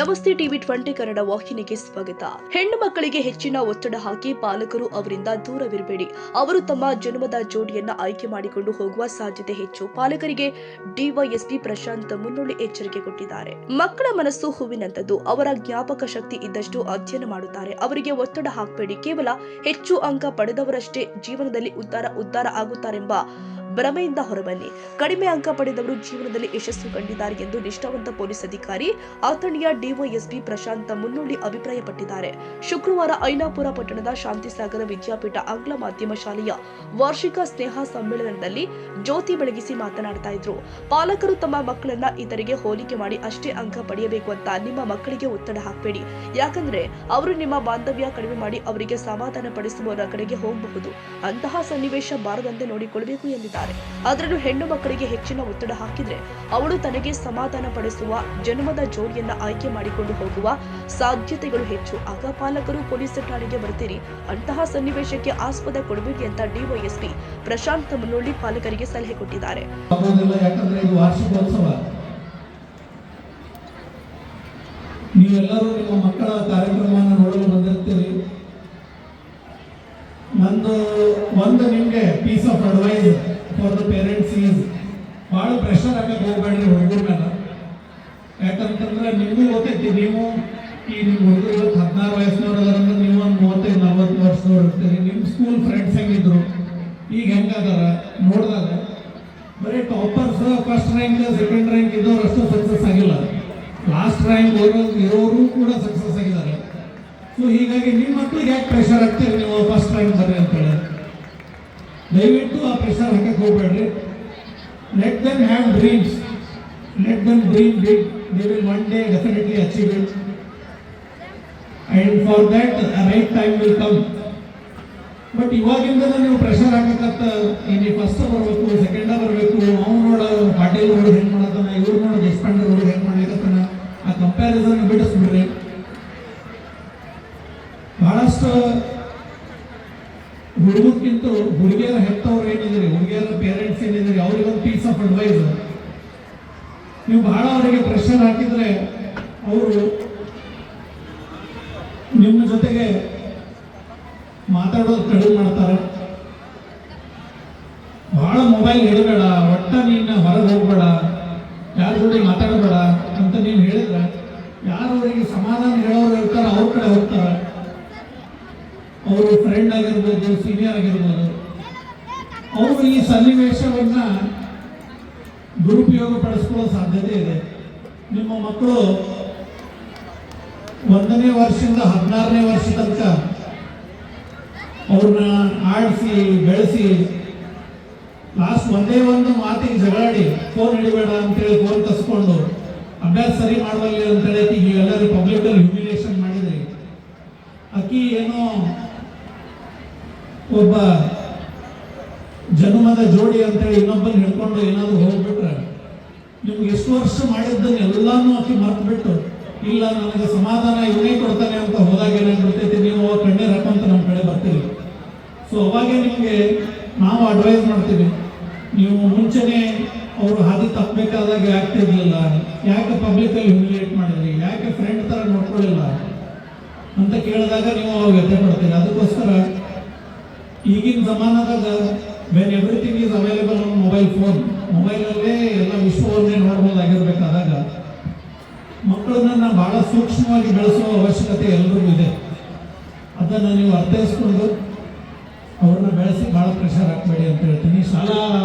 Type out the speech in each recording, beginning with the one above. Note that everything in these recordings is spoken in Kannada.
ನಮಸ್ತೆ ಟಿವಿ 20 ಕನ್ನಡ ವಾಹಿನಿಗೆ ಸ್ವಾಗತ. ಹೆಣ್ಣು ಮಕ್ಕಳಿಗೆ ಹೆಚ್ಚಿನ ಒತ್ತಡ ಹಾಕಿ ಪಾಲಕರು ಅವರಿಂದ ದೂರವಿರಬೇಡಿ. ಅವರು ತಮ್ಮ ಜನ್ಮದ ಜೋಡಿಯನ್ನ ಆಯ್ಕೆ ಮಾಡಿಕೊಂಡು ಹೋಗುವ ಸಾಧ್ಯತೆ ಹೆಚ್ಚು. ಪಾಲಕರಿಗೆ ಡಿವೈಎಸ್ಪಿ ಪ್ರಶಾಂತ್ ಮುನ್ನೋಳಿ ಎಚ್ಚರಿಕೆ ಕೊಟ್ಟಿದ್ದಾರೆ. ಮಕ್ಕಳ ಮನಸ್ಸು ಹೂವಿನಂತದ್ದು. ಅವರ ಜ್ಞಾಪಕ ಶಕ್ತಿ ಇದ್ದಷ್ಟು ಅಧ್ಯಯನ ಮಾಡುತ್ತಾರೆ. ಅವರಿಗೆ ಒತ್ತಡ ಹಾಕಬೇಡಿ. ಕೇವಲ ಹೆಚ್ಚು ಅಂಕ ಪಡೆದವರಷ್ಟೇ ಜೀವನದಲ್ಲಿ ಉದ್ಧಾರ ಆಗುತ್ತಾರೆಂಬ ಭ್ರಮೆಯಿಂದ ಹೊರಬನ್ನಿ. ಕಡಿಮೆ ಅಂಕ ಪಡೆದವರು ಜೀವನದಲ್ಲಿ ಯಶಸ್ಸು ಕಂಡಿದ್ದಾರೆ ಎಂದು ನಿಷ್ಠಾವಂತ ಪೊಲೀಸ್ ಅಧಿಕಾರಿ ಅಥಣಿಯ ಡಿವೈಎಸ್ಪಿ ಪ್ರಶಾಂತ್ ಮುನ್ನೋಳಿ ಅಭಿಪ್ರಾಯಪಟ್ಟಿದ್ದಾರೆ. ಶುಕ್ರವಾರ ಐನಾಪುರ ಪಟ್ಟಣದ ಶಾಂತಿಸಾಗರ ವಿದ್ಯಾಪೀಠ ಆಂಗ್ಲ ಮಾಧ್ಯಮ ಶಾಲೆಯ ವಾರ್ಷಿಕ ಸ್ನೇಹ ಸಮ್ಮೇಳನದಲ್ಲಿ ಜ್ಯೋತಿ ಬೆಳಗಿಸಿ ಮಾತನಾಡ್ತಾ ಇದ್ರು. ಪಾಲಕರು ತಮ್ಮ ಮಕ್ಕಳನ್ನ ಇತರಿಗೆ ಹೋಲಿಕೆ ಮಾಡಿ ಅಷ್ಟೇ ಅಂಕ ಪಡೆಯಬೇಕು ಅಂತ ನಿಮ್ಮ ಮಕ್ಕಳಿಗೆ ಒತ್ತಡ ಹಾಕಬೇಡಿ. ಯಾಕಂದ್ರೆ ಅವರು ನಿಮ್ಮ ಬಾಂಧವ್ಯ ಕಡಿಮೆ ಮಾಡಿ ಅವರಿಗೆ ಸಮಾಧಾನ ಪಡಿಸುವವರ ಕಡೆಗೆ ಹೋಗಬಹುದು. ಅಂತಹ ಸನ್ನಿವೇಶ ಬಾರದಂತೆ ನೋಡಿಕೊಳ್ಳಬೇಕು ಎಂದಿದ್ದಾರೆ. ಅದರಲ್ಲೂ ಹೆಣ್ಣು ಮಕ್ಕಳಿಗೆ ಹೆಚ್ಚಿನ ಒತ್ತಡ ಹಾಕಿದ್ರೆ ಅವಳು ತನಗೆ ಸಮಾಧಾನ ಪಡಿಸುವ ಜನ್ಮದ ಜೋಡಿಯನ್ನ ಆಯ್ಕೆ ಮಾಡಿಕೊಂಡು ಹೋಗುವ ಸಾಧ್ಯತೆಗಳು ಹೆಚ್ಚು. ಆಗ ಪಾಲಕರು ಪೊಲೀಸ್ ಠಾಣೆಗೆ ಬರ್ತೀರಿ. ಅಂತಹ ಸನ್ನಿವೇಶಕ್ಕೆ ಆಸ್ಪದ ಕೊಡಬೇಡಿ ಅಂತ ಡಿವೈಎಸ್ಪಿ ಪ್ರಶಾಂತ್ ಮುನ್ನೋಳಿ ಪಾಲಕರಿಗೆ ಸಲಹೆ ಕೊಟ್ಟಿದ್ದಾರೆ. ನೀವೆಲ್ಲರೂ ನಿಮ್ಮ ಮಕ್ಕಳ ಕಾರ್ಯಕ್ರಮವನ್ನು ನೋಡಲು ಬಂದಿರ್ತೀರಿ. ಒಂದು ನಿಮಗೆ piece of advice for the parents is ಭಾಳ ಪ್ರೆಷರ್ ಹಾಕಕ್ಕೆ ಹೋಗ್ಬೇಡ್ರಿ ಹುಡುಗರ ಮೇಲೆ. ಯಾಕಂತಂದ್ರೆ ನಿಮಗೂ ಗೊತ್ತೈತಿ, ನೀವು ಈ ನಿಮ್ಮ ಹುಡುಗರು ಇವತ್ತು 16 ವಯಸ್ಸಿನವ್ರದಂದ್ರೆ ನೀವು ಒಂದು 35-40 ವರ್ಷದವ್ರು ಇರ್ತೀರಿ. ನಿಮ್ಮ ಸ್ಕೂಲ್ ಫ್ರೆಂಡ್ಸ್ ಹೆಂಗಿದ್ರು, ಈಗ ಹೆಂಗದಾರ ನೋಡಿದಾಗ ಬರೀ toppers first rank second rank ಇದ್ದವ್ರು ಅಷ್ಟು ಸಕ್ಸಸ್ ಆಗಿಲ್ಲ. ಲಾಸ್ಟ್ ರ್ಯಾಂಕ್ ಇರೋರು ಕೂಡ ಸಕ್ಸಸ್ ಆಗಿದ್ದಾರೆ. ಸೊ ಹೀಗಾಗಿ ನಿಮ್ಮ ಮಕ್ಕಳಿಗೆ ಯಾಕೆ ಪ್ರೆಷರ್ ಹಾಕ್ತೀರಿ ನೀವು ಫಸ್ಟ್ ರ್ಯಾಂಕ್ ಬರ್ರಿ ಅಂತೇಳಿ? ದಯವಿಟ್ಟು ಆ ಪ್ರೆಷರ್ ಹಾಕಕ್ಕೆ ಹೋಗ್ಬೇಡ್ರಿ. Let them have dreams, let them dream big. They will one day definitely achieve it, and for that right time will come. But ಇವಾಗಿಂದ ನೀವು ಪ್ರೆಷರ್ ಹಾಕತ್ತ ನೀವು ಫಸ್ಟ್ ಬರಬೇಕು, ಸೆಕೆಂಡ ಬರಬೇಕು, ಅವ್ನು ನೋಡ ಪಾಟೀಲ್ ನೋಡು ಹೆಂಗೆ ಮಾಡತ್ತಾನ, ಇವ್ರು ನೋಡು ದೇಶಪಾಂಡೆ ನೋಡು ಹೆಂಗೆ ಮಾಡ್ಲಿಕ್ಕತ್ತಾನ, ಆ ಕಂಪ್ಯಾರಿಸನ್ ಬಿಡಿಸ್ಬಿಡ್ರಿ. ಬಹಳಷ್ಟು ಹುಡುಗಕ್ಕಿಂತ ಹುಡುಗಿಯರ ಹೆತ್ತವ್ರು ಏನಿದ್ದೀರಿ, ಹುಡುಗಿಯರ ಪೇರೆಂಟ್ಸ್ ಏನಿದ್ದೀರಿ, ಅವ್ರಿಗೊಂದು ಪೀಸ್ ಆಫ್ ಅಡ್ವೈಸ್. ನೀವು ಬಹಳ ಅವರಿಗೆ ಪ್ರೆಷರ್ ಹಾಕಿದ್ರೆ ಅವರು ನಿಮ್ಮ ಜೊತೆಗೆ ಮಾತಾಡೋದು ಕಡಿಮೆ ಮಾಡ್ತಾರೆ. ಬಹಳ ಮೊಬೈಲ್ ಹಿಡಬೇಡ, ಒಟ್ಟ ನೀನು ಹೊರಗೆ ಹೋಗ್ಬೇಡ, ಯಾರ ಜೊತೆ ಮಾತಾಡಬೇಡ ಅಂತ ನೀವು ಹೇಳಿದ್ರೆ ಯಾರು ಅವರಿಗೆ ಸಮಾಧಾನ ಹೇಳೋರು ಇರ್ತಾರೆ ಅವ್ರ ಕಡೆ ಹೋಗ್ತಾರೆ. ಅವರು ಫ್ರೆಂಡ್ ಆಗಿರ್ಬೋದು, ಸೀನಿಯರ್ ಆಗಿರ್ಬೋದು, ಅವರು ಈ ಸನ್ನಿವೇಶವನ್ನ ದುರುಪಯೋಗ ಪಡಿಸ್ಕೊಳ್ಳೋ ಸಾಧ್ಯತೆ ಇದೆ. ನಿಮ್ಮ ಮಕ್ಕಳು 1ನೇ ವರ್ಷದಿಂದ 16ನೇ ವರ್ಷ ತನಕ ಅವ್ರನ್ನ ಆಡಿಸಿ ಬೆಳೆಸಿ ಲಾಸ್ಟ್ ಒಂದೇ ಒಂದು ಮಾತಿಗೆ ಜಗಳಾಡಿ ಫೋನ್ ಹಿಡಿಬೇಡ ಅಂತೇಳಿ ಫೋನ್ ಕಸ್ಕೊಂಡು ಅಭ್ಯಾಸ ಸರಿ ಮಾಡುವಲ್ಲಿ ಅಂತೇಳಿ ಈಗ ಎಲ್ಲರೂ ಪಬ್ಲಿಕಲ್ಲಿ ಹ್ಯೂಮಿಲಿಯೇಷನ್ ಮಾಡಿದ್ರಿ. ಅಕ್ಕಿ ಏನೋ ಒಬ್ಬ ಜನ್ಮದ ಜೋಡಿ ಅಂತೇಳಿ ಇನ್ನೊಬ್ಬನ ಹಿಡ್ಕೊಂಡು ಏನಾದರೂ ಹೋಗ್ಬಿಟ್ರೆ ನಿಮ್ಗೆ ಎಷ್ಟು ವರ್ಷ ಮಾಡಿದ್ದನ್ನು ಎಲ್ಲಾನು ಆಕಿ ಮರ್ತು ಬಿಟ್ಟು ಇಲ್ಲ ನನಗೆ ಸಮಾಧಾನ ಇವನೇ ಕೊಡ್ತಾನೆ ಅಂತ ಹೋದಾಗ ಏನಾಗ್ಬಿಡ್ತೈತಿ, ನೀವು ಕಣ್ಣೀರು ಹಾಕಂತ ನಮ್ಮ ಕಡೆ ಬರ್ತೀವಿ. ಸೊ ಅವಾಗೆ ನಿಮಗೆ ನಾವು ಅಡ್ವೈಸ್ ಮಾಡ್ತೀವಿ, ನೀವು ಮುಂಚೆನೆ ಅವರು ಹಾದಿ ತಪ್ಪಬೇಕಾದಾಗ ಆಗ್ತಿರ್ಲಿಲ್ಲ, ಯಾಕೆ ಪಬ್ಲಿಕಲ್ಲಿ ಹ್ಯೂಮಿಲಿಯೇಟ್ ಮಾಡಿದ್ರಿ, ಯಾಕೆ ಫ್ರೆಂಡ್ ಥರ ನೋಡ್ಕೊಳ್ಳಿಲ್ಲ ಅಂತ ಕೇಳಿದಾಗ ನೀವು ಅವಾಗ ವ್ಯಥೆ ಪಡ್ತೀರಿ. ಅದಕ್ಕೋಸ್ಕರ ಈಗಿನ ಜಮಾನದಾಗ when everything is available on mobile phone, ಮೊಬೈಲಲ್ಲೇ ಎಲ್ಲ ವಿಶ್ವವನ್ನೇ ನೋಡ್ಬೋದಾಗಿರ್ಬೇಕಾದಾಗ ಮಕ್ಕಳನ್ನ ಬಹಳ ಸೂಕ್ಷ್ಮವಾಗಿ ಬೆಳೆಸುವ ಅವಶ್ಯಕತೆ ಎಲ್ಲರಿಗೂ ಇದೆ. ಅದನ್ನು ನೀವು ಅರ್ಥೈಸ್ಕೊಂಡು ಅವ್ರನ್ನ ಬೆಳೆಸಿ ಬಹಳ ಪ್ರೆಷರ್ ಹಾಕಬೇಡಿ ಅಂತ ಹೇಳ್ತೀನಿ. ಶಾಲಾ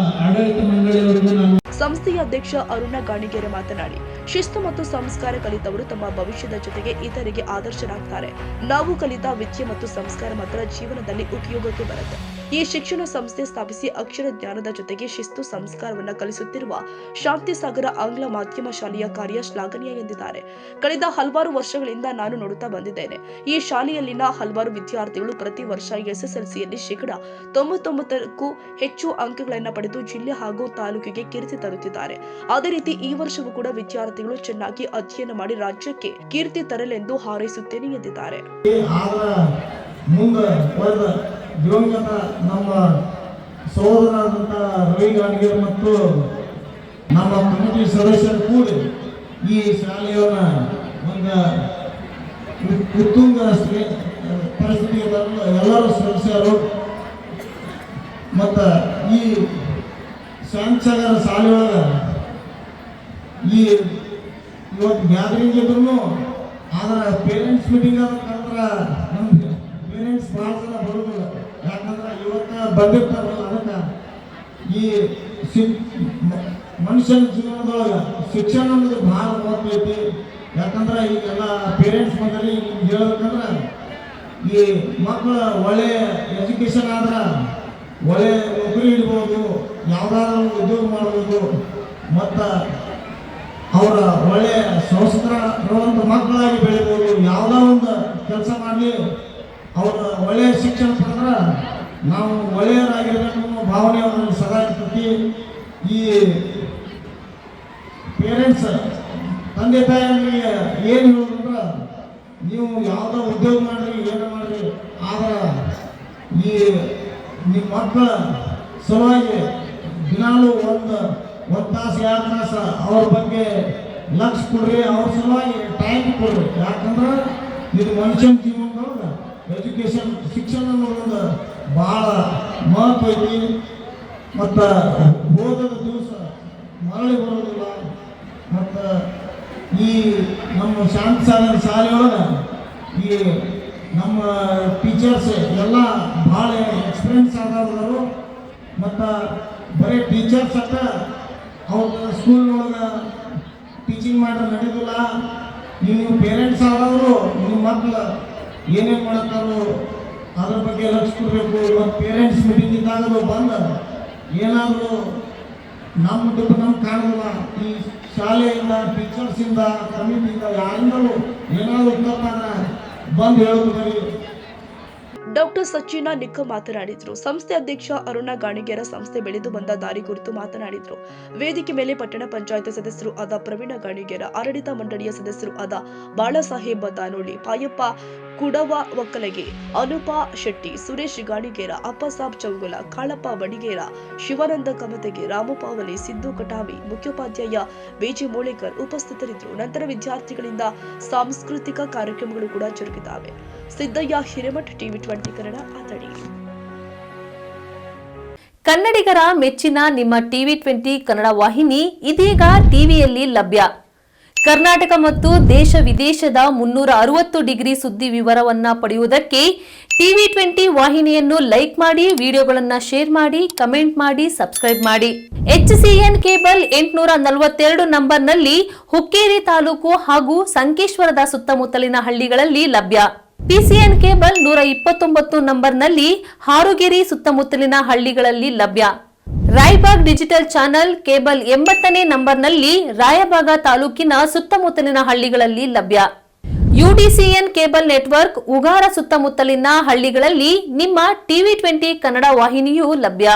ಆಡಳಿತ ಮಂಡಳಿಯವರಿಗೂ ನಾನು ಸಂಸ್ಥೆಯ ಅಧ್ಯಕ್ಷ ಅರುಣ ಗಾಣಿಗೆರೆ ಮಾತನಾಡಿ, ಶಿಸ್ತು ಮತ್ತು ಸಂಸ್ಕಾರ ಕಲಿತವರು ತಮ್ಮ ಭವಿಷ್ಯದ ಜೊತೆಗೆ ಇತರಿಗೆ ಆದರ್ಶರಾಗ್ತಾರೆ. ನಾವು ಕಲಿತ ವಿದ್ಯೆ ಮತ್ತು ಸಂಸ್ಕಾರ ಮಾತ್ರ ಜೀವನದಲ್ಲಿ ಉಪಯೋಗಕ್ಕೆ ಬರುತ್ತೆ. ಈ ಶಿಕ್ಷಣ ಸಂಸ್ಥೆ ಸ್ಥಾಪಿಸಿ ಅಕ್ಷರ ಜ್ಞಾನದ ಜೊತೆಗೆ ಶಿಸ್ತು ಸಂಸ್ಕಾರವನ್ನು ಕಲಿಸುತ್ತಿರುವ ಶಾಂತಿಸಾಗರ ಆಂಗ್ಲ ಮಾಧ್ಯಮ ಶಾಲೆಯ ಕಾರ್ಯ ಶ್ಲಾಘನೀಯ ಎಂದಿದ್ದಾರೆ. ಕಳೆದ ಹಲವಾರು ವರ್ಷಗಳಿಂದ ನಾನು ನೋಡುತ್ತಾ ಬಂದಿದ್ದೇನೆ. ಈ ಶಾಲೆಯಲ್ಲಿನ ಹಲವಾರು ವಿದ್ಯಾರ್ಥಿಗಳು ಪ್ರತಿ ವರ್ಷ ಎಸ್ಎಸ್ಎಲ್ಸಿಯಲ್ಲಿ 99%ಕ್ಕೂ ಹೆಚ್ಚು ಅಂಕಗಳನ್ನು ಪಡೆದು ಜಿಲ್ಲೆ ಹಾಗೂ ತಾಲೂಕಿಗೆ ಕೀರ್ತಿ ತರುತ್ತಿದ್ದಾರೆ. ಅದೇ ರೀತಿ ಈ ವರ್ಷವೂ ಕೂಡ ವಿದ್ಯಾರ್ಥಿಗಳು ಚೆನ್ನಾಗಿ ಅಧ್ಯಯನ ಮಾಡಿ ರಾಜ್ಯಕ್ಕೆ ಕೀರ್ತಿ ತರಲೆಂದು ಹಾರೈಸುತ್ತೇನೆ ಎಂದಿದ್ದಾರೆ. ದಿವಂಗತ ನಮ್ಮ ಸಹೋದರರಾದಂಥ ರವಿ ಗಾಣಿಗೇರ್ ಮತ್ತು ನಮ್ಮ ಕಮಿಟಿ ಸದಸ್ಯರು ಕೂಡಿ ಈ ಶಾಲೆಯನ್ನು ಒಂದು ಈಗ ಉತ್ತುಂಗ ಪರಿಸ್ಥಿತಿ ಎಲ್ಲರೂ ಸದಸ್ಯರು ಮತ್ತು ಈ ಶಾಂತಸಾಗರ ಶಾಲೆಯೊಳಗೆ ಈ ಇವತ್ತು ಗ್ಯಾದರಿಂಗ್ ಇದ್ರು ಆದ್ರೆ ಪೇರೆಂಟ್ಸ್ ಮೀಟಿಂಗ್ ಅಂದ್ರೆ ನಮ್ಗೆ ಪೇರೆಂಟ್ಸ್ ಭಾಳ ಜನ ಬರೋದಿಲ್ಲ. ಯಾಕಂದ್ರೆ ಇವತ್ತು ಬಂದಿರ್ತಾರಲ್ಲ, ಅದಕ್ಕೆ ಈ ಮನುಷ್ಯನ ಜೀವನದೊಳಗೆ ಶಿಕ್ಷಣ ಅನ್ನೋದು ಭಾಳ ಮಹತ್ವ ಐತಿ. ಯಾಕಂದ್ರೆ ಈಗೆಲ್ಲ ಪೇರೆಂಟ್ಸ್ ಮಗಲಿ ಹೇಳ್ಬೇಕಂದ್ರೆ ಈ ಮಕ್ಕಳು ಒಳ್ಳೆ ಎಜುಕೇಷನ್ ಆದ್ರೆ ಒಳ್ಳೆ ನೌಕರಿ ಇಡ್ಬೋದು, ಯಾವುದಾದ್ರೂ ಉದ್ಯೋಗ ಮಾಡ್ಬೋದು, ಮತ್ತು ಅವರ ಒಳ್ಳೆ ಸಂಸ್ಕಾರವಂತ ಮಕ್ಕಳಾಗಿ ಬೆಳಿಬೋದು. ಯಾವುದೋ ಒಂದು ಕೆಲಸ ಮಾಡಲಿ ಅವರ ಒಳ್ಳೆಯ ಶಿಕ್ಷಣ ಪಡೆದ್ರೆ ನಾವು ಒಳ್ಳೆಯರಾಗಿರ್ಬೇಕು ಅನ್ನೋ ಭಾವನೆ ಅವರಲ್ಲಿ ಸದಾ ಇರ್ತೈತಿ. ಈ ಪೇರೆಂಟ್ಸ್ ತಂದೆ ತಾಯಿಗಳಿಗೆ ಏನು ಹೇಳೋದಂದ್ರೆ, ನೀವು ಯಾವುದೋ ಉದ್ಯೋಗ ಮಾಡಿರಿ, ಏನೋ ಮಾಡಿರಿ, ಆದ್ರೆ ಈ ನಿಮ್ಮ ಮಕ್ಕಳ ಸಲುವಾಗಿ ದಿನಾಲೂ ಒಂದು ತಾಸು 2 ತಾಸು ಅವ್ರ ಬಗ್ಗೆ ಲಕ್ಷ ಕೊಡ್ರಿ, ಅವ್ರ ಸಲುವಾಗಿ ಟೈಮ್ ಕೊಡ್ರಿ. ಯಾಕಂದ್ರೆ ಇದು ಮನುಷ್ಯನ ಜೀವನದೊಳಗೆ ಎಜುಕೇಷನ್ ಶಿಕ್ಷಣ ಅನ್ನೋದೊಂದು ಭಾಳ ಮಹತ್ವ ಐತಿ. ಮತ್ತು ಓದದ ದಿವಸ ಮರಳಿ ಬರೋದಿಲ್ಲ. ಮತ್ತು ಈ ನಮ್ಮ ಶಾಂತಸಾಗರ ಶಾಲೆಯೊಳಗೆ ಈ ನಮ್ಮ ಟೀಚರ್ಸ್ ಎಲ್ಲ ಭಾಳ ಎಕ್ಸ್ಪೀರಿಯನ್ಸ್ ಆದವರು. ಮತ್ತು ಬರೀ ಟೀಚರ್ಸ್ ಅಷ್ಟ ಅವ್ರ ಸ್ಕೂಲ್ನೊಳಗೆ ಟೀಚಿಂಗ್ ಮಾಡಿದ್ರೆ ನಡೆಯೋದಿಲ್ಲ. ನೀವು ಪೇರೆಂಟ್ಸ್ ಆದವರು ನಿಮ್ಮ ಮಕ್ಕಳು ಏನೇನು ಮಾಡ್ತಾರೋ ಅದ್ರ ಬಗ್ಗೆ ಲಕ್ಷ್ಯ ಕೊಡಬೇಕು. ಮತ್ತು ಪೇರೆಂಟ್ಸ್ ಮೀಟಿಂಗ್ ಇದ್ದಾಗಲೂ ಬಂದು ಏನಾದರೂ ನಮ್ಗೆ ಕಾಣೋದಿಲ್ಲ, ಈ ಶಾಲೆಯಿಂದ ಟೀಚರ್ಸಿಂದ ಕಮಿಟಿಯಿಂದ ಯಾರಿಂದಲೂ ಏನಾದರೂ ತಪ್ಪಾದ್ರೆ ಬಂದು ಹೇಳೋದು ಬರೀ. ಡಾಕ್ಟರ್ ಸಚಿನ ನಿಕ್ಕ ಮಾತನಾಡಿದ್ರು. ಸಂಸ್ಥೆ ಅಧ್ಯಕ್ಷ ಅರುಣ ಗಾಣಿಗೇರ ಸಂಸ್ಥೆ ಬೆಳೆದು ಬಂದ ದಾರಿ ಕುರಿತು ಮಾತನಾಡಿದ್ರು. ವೇದಿಕೆ ಮೇಲೆ ಪಟ್ಟಣ ಪಂಚಾಯತ್ ಸದಸ್ಯರು ಆದ ಪ್ರವೀಣ ಗಾಣಿಗೇರ, ಆಡಳಿತ ಮಂಡಳಿಯ ಸದಸ್ಯರು ಆದ ಬಾಳಸಾಹೇಬ ದಾನೋಳಿ, ಪಾಯಪ್ಪ ಕುಡವ ಒಕ್ಕಲಗೆ, ಅನುಪ ಶೆಟ್ಟಿ, ಸುರೇಶ್ ಗಾಣಿಗೇರ, ಅಪ್ಪಸಾಬ್ ಚೌಗುಲ, ಕಾಳಪ್ಪ ಬಡಿಗೇರ, ಶಿವಾನಂದ ಕಮತೆಗೆ, ರಾಮಪಾವಲಿ, ಸಿದ್ದು ಕಟಾವಿ, ಮುಖ್ಯೋಪಾಧ್ಯಾಯ ಬೇಜಿ ಮೂಳೇಕರ್ ಉಪಸ್ಥಿತರಿದ್ದರು. ನಂತರ ವಿದ್ಯಾರ್ಥಿಗಳಿಂದ ಸಾಂಸ್ಕೃತಿಕ ಕಾರ್ಯಕ್ರಮಗಳು ಕೂಡ ಜರುಗಿದ್ದಾವೆ. ಸಿದ್ದಯ್ಯ ಹಿರೇಮಠ್, ಟಿವಿ 20 ಕನ್ನಡ, ಆತಡಿ. ಕನ್ನಡಿಗರ ಮೆಚ್ಚಿನ ನಿಮ್ಮ ಟಿವಿ 20 ಕನ್ನಡ ವಾಹಿನಿ ಇದೀಗ ಟಿವಿಯಲ್ಲಿ ಲಭ್ಯ. ಕರ್ನಾಟಕ ಮತ್ತು ದೇಶ ವಿದೇಶದ 360 ಡಿಗ್ರಿ ಸುದ್ದಿ ವಿವರವನ್ನ ಪಡೆಯುವುದಕ್ಕೆ ಟಿವಿ 20 ವಾಹಿನಿಯನ್ನು ಲೈಕ್ ಮಾಡಿ, ವಿಡಿಯೋಗಳನ್ನು ಶೇರ್ ಮಾಡಿ, ಕಮೆಂಟ್ ಮಾಡಿ, ಸಬ್ಸ್ಕ್ರೈಬ್ ಮಾಡಿ. HCN ಕೇಬಲ್ 842 ನಂಬರ್ನಲ್ಲಿ ಹುಕ್ಕೇರಿ ತಾಲೂಕು ಹಾಗೂ ಸಂಕೇಶ್ವರದ ಸುತ್ತಮುತ್ತಲಿನ ಹಳ್ಳಿಗಳಲ್ಲಿ ಲಭ್ಯ. PCN ಕೇಬಲ್ 129 ನಂಬರ್ನಲ್ಲಿ ಹಾರುಗೆರೆ ಸುತ್ತಮುತ್ತಲಿನ ಹಳ್ಳಿಗಳಲ್ಲಿ ಲಭ್ಯ. ರಾಯಬಾಗ್ ಡಿಜಿಟಲ್ ಚಾನೆಲ್ ಕೇಬಲ್ 80ನೇ ನಂಬರ್ನಲ್ಲಿ ರಾಯಬಾಗ ತಾಲೂಕಿನ ಸುತ್ತಮುತ್ತಲಿನ ಹಳ್ಳಿಗಳಲ್ಲಿ ಲಭ್ಯ. UDCN ಕೇಬಲ್ ನೆಟ್ವರ್ಕ್ ಉಗಾರ ಸುತ್ತಮುತ್ತಲಿನ ಹಳ್ಳಿಗಳಲ್ಲಿ ನಿಮ್ಮ ಟಿವಿ 20 ಕನ್ನಡ ವಾಹಿನಿಯೂ ಲಭ್ಯ.